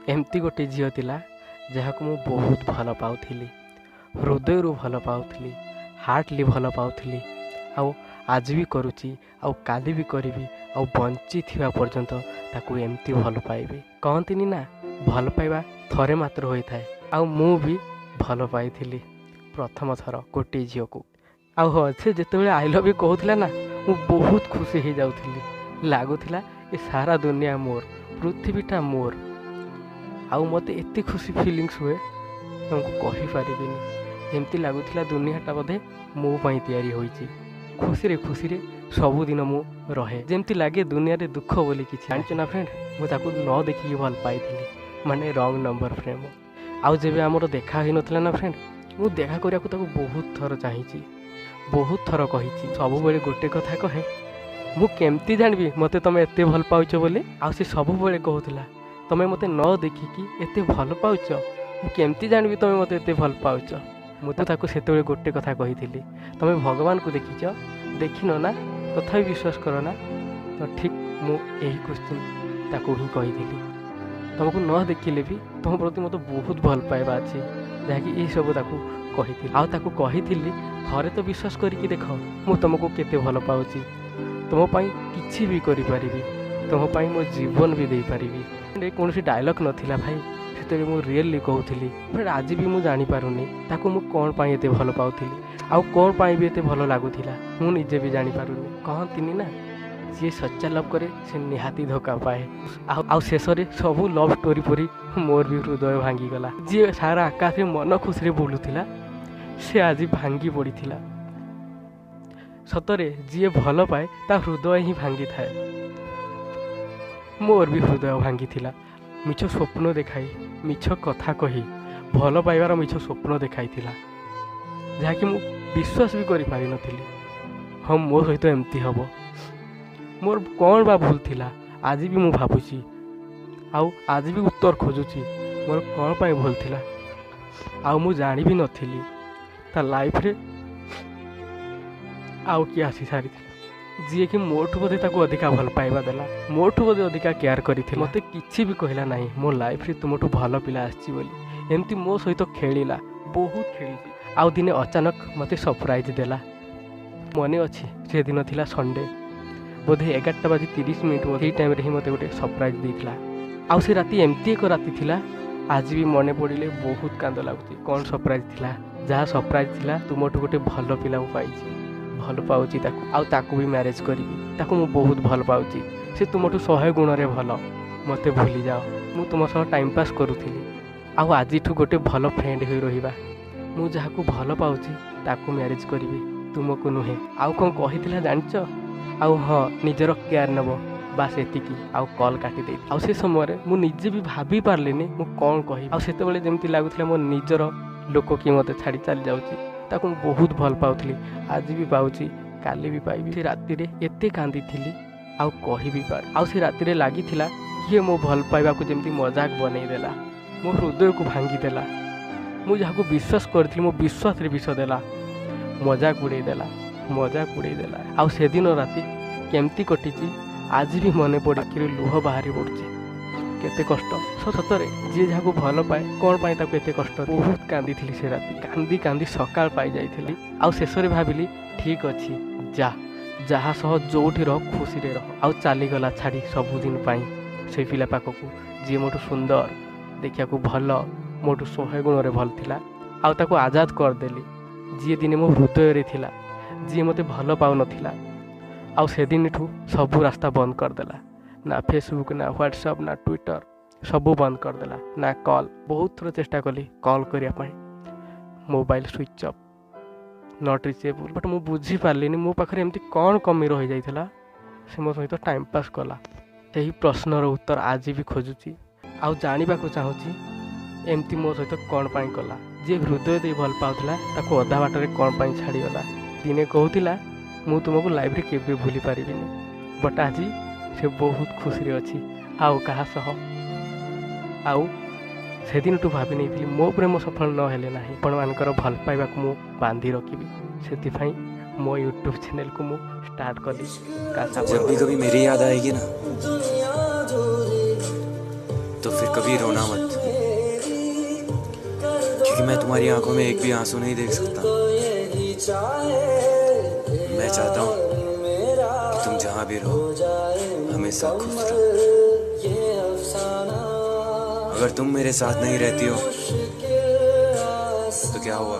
एमती गोटे झील थिला जहाक मु बहुत भल पाउथिली, हृदयरू भल पाउथिली, हार्टली भल पाउथिली। आउ आज भी करुची, आउ काली भी करिवी, आउ बंची थिबा पर्यंत ताकू एमती भल पाइबी। कहंतिनी ना भल पाइबा थरे मात्र होई थाए। आउ मु भी भल पाइथिली प्रथम थर गोटे झील को। आउ हाँ से जितेबाला आई लव यू कहूला ना मु बहुत खुशी हो जाउथिली। लागुथिला ए सारा दुनिया मोर, पृथ्वीटा मोर। आउ मते एते खुशी फीलिंग्स हुए तुमको कहि पारिबिनी। जेमती लागुथिला दुनियाटा बोधे मो पई तैयारी होईची। खुशी रे सबुदिन मु रहे। जेमती लागे दुनिया रे दुख बोली किछि जानछ ना फ्रेंड। मु ताकू न देखि भल पाइथिली, माने रॉन्ग नंबर फ्रेम। आउ जेबे हमर देखा होई नथला ना फ्रेंड, मु देखा करिया को ताकू बहुत थर चाहिची, बहुत थर कहिची। सब बेले गोटे कथा कहे, मु केमती जानबी मते तमे एते भल पाउछ बोली। आउ से सब बेले कहउतला तमे मते न देखिकी एते भल पाउछ, मु केमती जानबी तमे मते एते भल पाउछ। मु तो ताकू सेतेबेले गोटे कथा कहिथिली, तमे भगवान को देखिछ, देखिन ना तथापि विश्वास कर ना। तो ठीक मु एही क्वेश्चन ताकू ही कहिथिली। तुमको न देखिले भी तुम प्रति मते बहुत भल पाइबा अछि, जहाँकि ये सब ताकू कहिथिली। आउ ताकू कहिथिली थरे तो विश्वास करिकी देख मु तुमको केते भल पाउची, तुम पाई किछि भी करि पारिबी, तुम पाई मो जीवन भी दे पारिबी। कौन सी डायलॉग नथिला भाई, से मु रियली कहूली। बट आज भी मु जानी पारुनी ताकू मु कौन पाई एते भल पाउथिली, आउ कौन पाई भी एते भल लागुथिला मु निजे भी जानी पारुनी। कहंतिनी ना जे सच्चा लव करे से निहाती धोखा पाए। आउ शेष रे सबू लव स्टोरी परी मोर भी हृदय भांगी गला। जे सारा आकाश रे मन खुशी रे बुलुथिला से आज भांगी पड़ीथिला। सतरे जी भल पाए ता हृदय ही भांगी थाए। मोर भी हृदय भांगी थिला। मिछ स्वप्न देखाई, मिछ कथा कही भल पाइबार मिछ स्वप्न देखाई थिला, जहाँकि मु विश्वास भी करि पारि नथिली। हम मो सहित एमती हबो। मोर कौन बा भूल थिला आज भी मु भाबुची। आउ आज भी उत्तर खोजुची मोर कौन पाई भूल थिला। आउ मु जानी भी नथिली ता लाइफ रे आउ किए आसी सारी थिला, जी कि मोठू बोधे ताको अधिका भल पाइबा देला, मोठू बोधे अधिका केयर करिथिला। मते किछि भी कहला नाही मो लाइफ रे तुमठू भल पिला आछि बोली। एमती मो सहित खेलिला, बहुत खेलिछि। आउ दिने अचानक मते सरप्राइज देला। मने अछि से दिन थिला संडे, बोधे 11:30 बोधे टाइम रे ही मते गोटे सरप्राइज देथिला। आउ से राती एमती एक राती थिला, आज भी मने पड़िले बहुत कांद लागुछि। कौन सरप्राइज थिला? जहाँ सरप्राइज थिला तुमठू गोटे भल पिला पाइछि, भल पाउछि ताकू। आउ ताकू भी मैरिज करिवि, ताकू मु बहुत भल पाउछि। से तुमठू 100 गुण रे भल। मते भूली जाओ, मु तुम सह टाइम पास करूथिली। आउ आजिठू गोटे भल फ्रेंड होई रहिबा। मु जहाकू भल पाउछि ताकू मैरिज करिवि, तुमको नुहे। आउ कोन कहिथिला जानिच? आउ हाँ निजर केयर नब, बास एतिकी। आउ कॉल काटी दे। आउ से समय मु निजे भी भाभी पारलिनी मु कौन कहि। आउ सेते बेले जेमती लागुथिला मो निजर लोक कि मते छाड़ी चली जाउछि, ताकू बहुत भल पाउथली। आज भी पाउछि, काली भी पाइबी। से राति रे एते कांदी थिली, आउ कहि भी पार। आउ से राति रे लागिथिला किए मो भल पाइबा को जेमती मजाक बनै देला, मो हृदय को भांगी देला। मु जहाकू विश्वास करथिली मो विश्वास रे विष देला, मजाक उड़ै देला, मजाक उड़ै देला। आउ से दिन राति केमती कटिची आज भी मने पड़े कि लुह बाहरी पड़ुची। केते कष्ट सतरे जी जहाकू भल पाए कौन पाए ताकू एते कष्ट। बहुत कांदी थिली से राति, कांदी कांदी सकाळ पाई जाइथिली। आउ शेष रे भाबिली ठीक अछि, जा जहा सह जोठी रह खुशी रे रह। आउ चाली गला छाड़ी सब दिन पाई से पिला पाखकू जी मोटू सुंदर देखिया को भल, मोटू 100 गुण रे भल थिला। आउ ताकू आजाद कर देली। जी दिने मो हृदय रे थिला, जी मते भल पाउ नथिला। आउ से दिनठू सबू रास्ता बंद कर देला। ना फेसबुक, ना व्हाट्सएप, ना ट्विटर, सबू बंद कर देला। ना कॉल, बहुत थोड़ा चेष्टा कली कॉल करिया पाई, mobile switch off, not reachable. But मु बुझी पारलिनी मो पाखरे एमती कौन कमी रही जाइथिला से मो सहित टाइम पास कला। ସେହି ପ୍ରଶ୍ନର ଉତ୍ତର ଆଜି ବି ଖୋଜୁଛି। ଆଉ ଜାଣିବାକୁ ଚାହୁଁଛି ଏମିତି ମୋ ସହିତ କ'ଣ ପାଇଁ କଲା। ଯିଏ ହୃଦୟ ଦେଇ ଭଲ ପାଉଥିଲା ତାକୁ ଅଧା ବାଟରେ କ'ଣ ପାଇଁ ଛାଡ଼ିଗଲା। ଦିନେ କହୁଥିଲା ମୁଁ ତୁମକୁ ଲାଇଫରେ କେବେ ଭୁଲି ପାରିବିନି, ବଟ୍ ଆଜି ସେ ବହୁତ ଖୁସିରେ ଅଛି ଆଉ କାହା ସହ। ଆଉ ସେଦିନଠୁ ଭାବି ନେଇଥିଲି ମୋ ପ୍ରେମ ସଫଳ ନ ହେଲେ ନାହିଁ, ଆପଣମାନଙ୍କର ଭଲ ପାଇବାକୁ ମୁଁ ବାନ୍ଧି ରଖିବି। ସେଥିପାଇଁ ମୋ ୟୁଟ୍ୟୁବ ଚ୍ୟାନେଲକୁ ମୁଁ स्टार्ट कर दी। जब भी कभी मेरी याद आएगी ना तो तो फिर कभी रोना मत, क्योंकि मैं तुम्हारी आंखों में एक भी आंसू नहीं देख सकता। मैं चाहता हूँ कि तुम जहाँ भी रहो हमेशा खुश रहो। अगर तुम मेरे साथ नहीं रहती हो तो क्या हुआ?